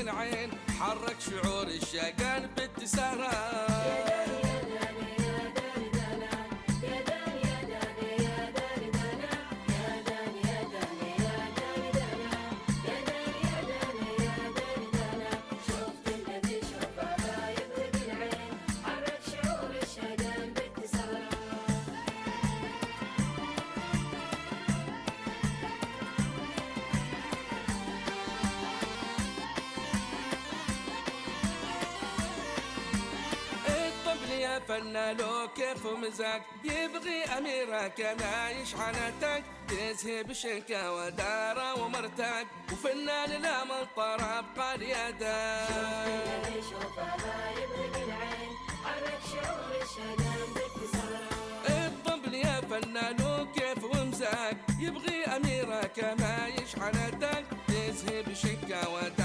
العين، حرك شعور الشقان بابتسامة. يا فنان لو كيف ومزاج، يبغي أميرة كما يشحنتك، تزهب شنكة ودارة ومرتاج، وفنان لا من طرب قال يدك. شوف اللي يشوفها يبغي بالعين، حرك شعور الشجن باتصال. الطبل يا فنان لو كيف ومزاج، يبغي أميرة كما يشحنتك، تزهب شنكة ودارة